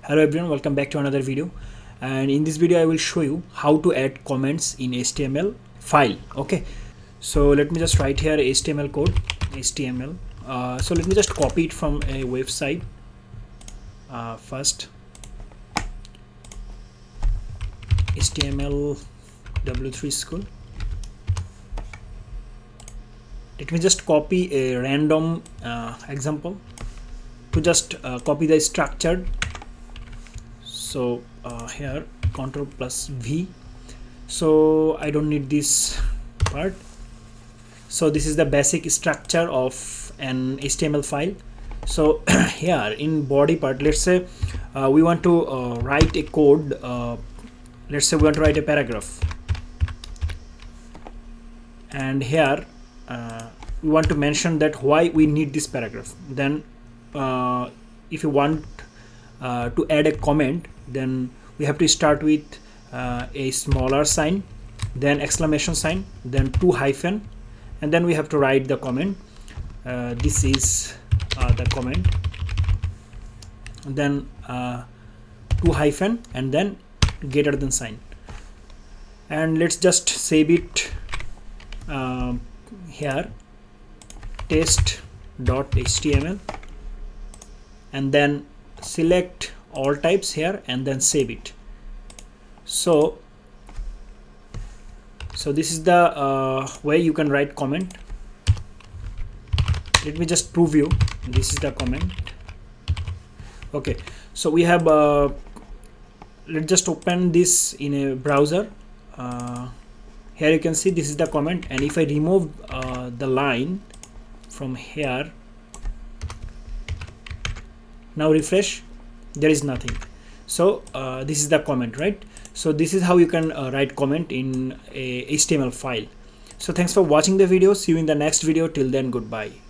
Hello everyone, welcome back to another video. And in this video I will show you how to add comments in HTML file. Okay, so let me just write here HTML code, HTML. So let me just copy it from a website. First HTML W3 school. Let me just copy a random example to just copy the structure. So here Ctrl plus V, so I don't need this part. So this is the basic structure of an HTML file. So here in body part, let's say we want to write a code. Let's say we want to write a paragraph, and here we want to mention that why we need this paragraph. Then if you want to add a comment, then we have to start with a smaller sign, then exclamation sign, then 2 hyphen, and then we have to write the comment. This is the comment, and then 2 hyphen, and then greater than sign. And let's just save it here, test.html, and then select all types here and then save it. So this is the way you can write comment. Let me just prove you. This is the comment. Okay, so we have let's just open this in a browser. Here you can see this is the comment, and if I remove the line from here, now refresh, there is nothing. So this is the comment, right? So this is how you can write comment in a HTML file. So thanks for watching the video. See you in the next video. Till then, goodbye.